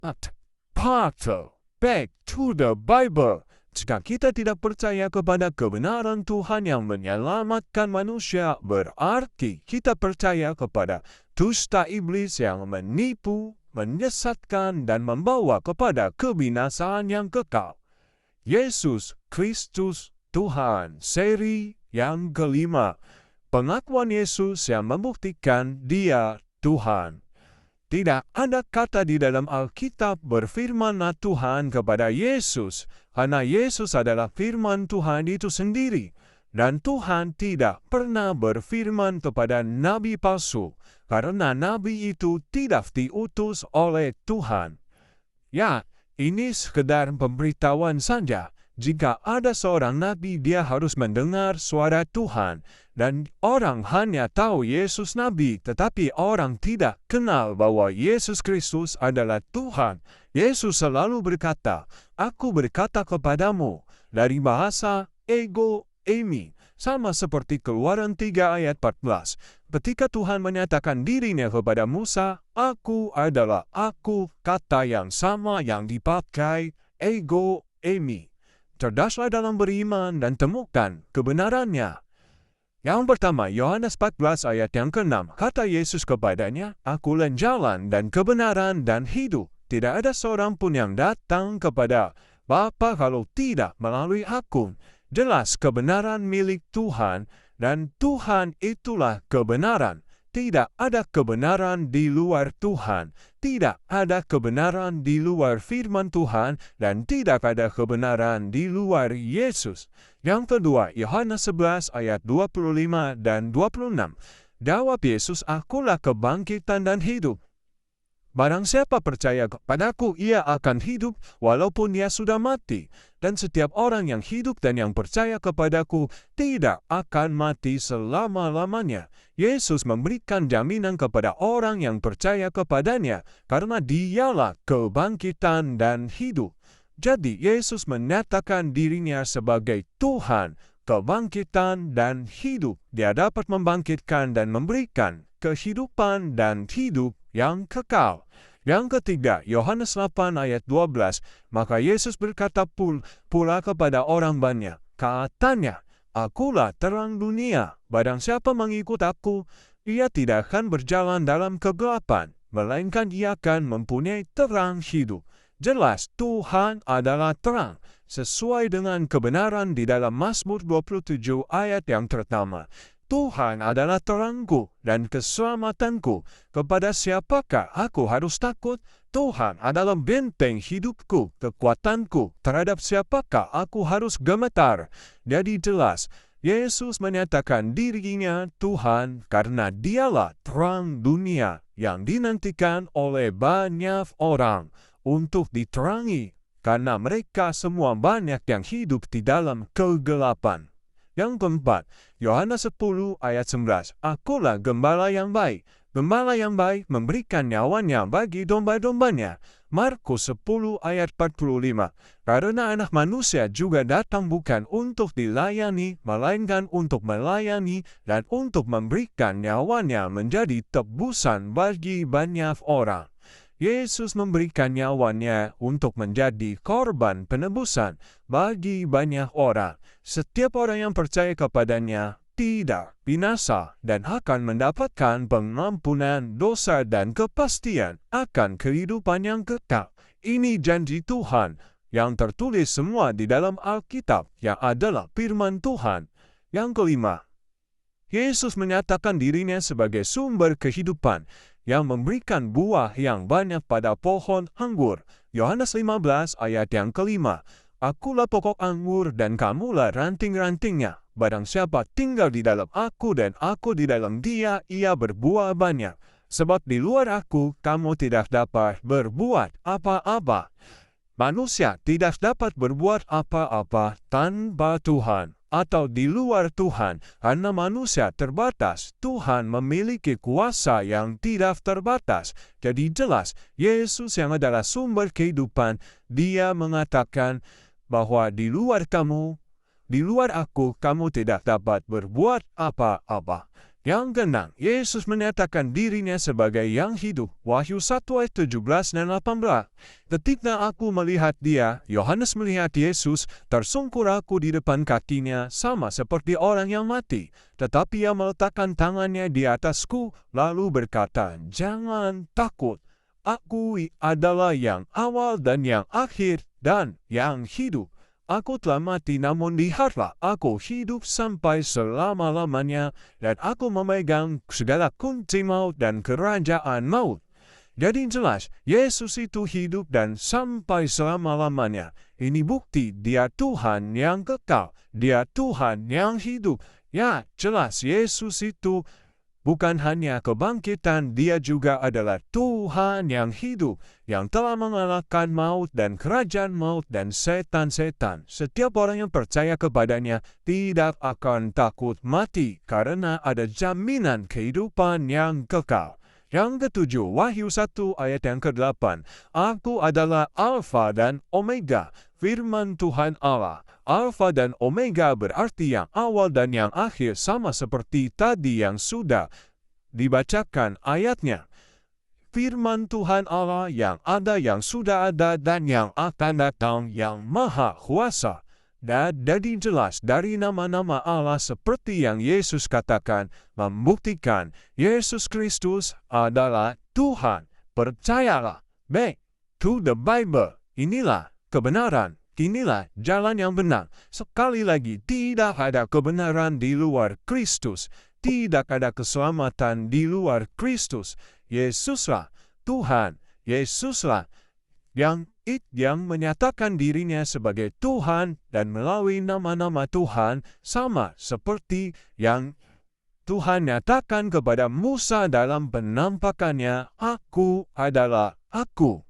Part back to the Bible. Jika kita tidak percaya kepada kebenaran Tuhan yang menyelamatkan manusia, berarti kita percaya kepada dusta iblis yang menipu, menyesatkan, dan membawa kepada kebinasaan yang kekal. Yesus Kristus Tuhan. Seri yang kelima. Pengakuan Yesus yang membuktikan Dia Tuhan. Tidak ada kata di dalam Alkitab berfirmanlah Tuhan kepada Yesus, karena Yesus adalah firman Tuhan itu sendiri. Dan Tuhan tidak pernah berfirman kepada nabi palsu, karena nabi itu tidak diutus oleh Tuhan. Ya, ini sekedar pemberitahuan saja. Jika ada seorang nabi, dia harus mendengar suara Tuhan. Dan orang hanya tahu Yesus nabi, tetapi orang tidak kenal bahwa Yesus Kristus adalah Tuhan. Yesus selalu berkata, "Aku berkata kepadamu," dari bahasa ego eimi, sama seperti Keluaran 3 ayat 14. Ketika Tuhan menyatakan dirinya kepada Musa, "Aku adalah aku," kata yang sama yang dipakai ego eimi. Cerdaslah dalam beriman dan temukan kebenarannya. Yang pertama, Yohanes 14 ayat yang ke-6, kata Yesus kepadanya, "Akulah jalan dan kebenaran dan hidup. Tidak ada seorang pun yang datang kepada Bapa kalau tidak melalui aku." Jelas kebenaran milik Tuhan, dan Tuhan itulah kebenaran. Tidak ada kebenaran di luar Tuhan. Tidak ada kebenaran di luar firman Tuhan, dan tidak ada kebenaran di luar Yesus. Yang kedua, Yohanes 11 ayat 25 dan 26. Jawab Yesus, "Akulah kebangkitan dan hidup. Barang siapa percaya kepadaku, ia akan hidup walaupun ia sudah mati. Dan setiap orang yang hidup dan yang percaya kepadaku tidak akan mati selama-lamanya." Yesus memberikan jaminan kepada orang yang percaya kepadanya, karena Dialah kebangkitan dan hidup. Jadi Yesus menyatakan dirinya sebagai Tuhan, kebangkitan dan hidup. Dia dapat membangkitkan dan memberikan kehidupan dan hidup yang kekal. Yang ketiga, Yohanes 8 ayat 12, maka Yesus berkata pula kepada orang banyak, katanya, "Akulah terang dunia, barang siapa mengikut aku, ia tidak akan berjalan dalam kegelapan, melainkan ia akan mempunyai terang hidup." Jelas Tuhan adalah terang, sesuai dengan kebenaran di dalam Mazmur 27 ayat yang pertama. Tuhan adalah terangku dan keselamatanku. Kepada siapakah aku harus takut? Tuhan adalah benteng hidupku, kekuatanku. Terhadap siapakah aku harus gemetar? Jadi jelas, Yesus menyatakan dirinya Tuhan karena Dialah terang dunia yang dinantikan oleh banyak orang untuk diterangi, karena mereka semua banyak yang hidup di dalam kegelapan. Yang keempat, Yohanes 10 ayat 11, "Akulah gembala yang baik. Gembala yang baik memberikan nyawanya bagi domba-dombanya." Markus 10 ayat 45, "Karena anak manusia juga datang bukan untuk dilayani, melainkan untuk melayani dan untuk memberikan nyawanya menjadi tebusan bagi banyak orang." Yesus memberikan nyawanya untuk menjadi korban penebusan bagi banyak orang. Setiap orang yang percaya kepadanya tidak binasa dan akan mendapatkan pengampunan dosa dan kepastian akan kehidupan yang kekal. Ini janji Tuhan yang tertulis semua di dalam Alkitab yang adalah firman Tuhan. Yang kelima, Yesus menyatakan dirinya sebagai sumber kehidupan yang memberikan buah yang banyak pada pohon anggur. Yohanes 15 ayat yang kelima, "Akulah pokok anggur dan kamulah ranting-rantingnya. Barang siapa tinggal di dalam aku dan aku di dalam dia, ia berbuah banyak. Sebab di luar aku, kamu tidak dapat berbuat apa-apa." Manusia tidak dapat berbuat apa-apa tanpa Tuhan atau di luar Tuhan, karena manusia terbatas. Tuhan memiliki kuasa yang tidak terbatas. Jadi jelas, Yesus yang adalah sumber kehidupan, Dia mengatakan bahwa di luar kamu, di luar aku, kamu tidak dapat berbuat apa-apa. Yang keenam, Yesus menyatakan dirinya sebagai yang hidup. Wahyu 1 ayat 17 dan 18. Ketika aku melihat dia, Yohanes melihat Yesus, tersungkur aku di depan kakinya, sama seperti orang yang mati. Tetapi ia meletakkan tangannya di atasku, lalu berkata, "Jangan takut. Aku adalah yang awal dan yang akhir dan yang hidup. Aku telah mati, namun lihatlah, aku hidup sampai selama-lamanya, dan aku memegang segala kunci maut dan kerajaan maut." Jadi jelas, Yesus itu hidup dan sampai selama-lamanya. Ini bukti dia Tuhan yang kekal, dia Tuhan yang hidup. Ya, jelas Yesus itu bukan hanya kebangkitan, dia juga adalah Tuhan yang hidup, yang telah mengalahkan maut dan kerajaan maut dan setan-setan. Setiap orang yang percaya kepadanya tidak akan takut mati, karena ada jaminan kehidupan yang kekal. Yang ketujuh, Wahyu 1 ayat yang ke-8. Aku adalah Alfa dan Omega, firman Tuhan Allah. Alfa dan Omega berarti yang awal dan yang akhir, sama seperti tadi yang sudah dibacakan ayatnya. Firman Tuhan Allah yang ada, yang sudah ada, dan yang akan datang, yang maha kuasa. Dan jadi jelas dari nama-nama Allah seperti yang Yesus katakan, membuktikan Yesus Kristus adalah Tuhan. Percayalah. Back to the Bible. Inilah kebenaran. Inilah jalan yang benar. Sekali lagi, tidak ada kebenaran di luar Kristus. Tidak ada keselamatan di luar Kristus. Yesuslah Tuhan. Yesuslah yang menyatakan dirinya sebagai Tuhan, dan melalui nama-nama Tuhan sama seperti yang Tuhan nyatakan kepada Musa dalam penampakannya, "Aku adalah Aku."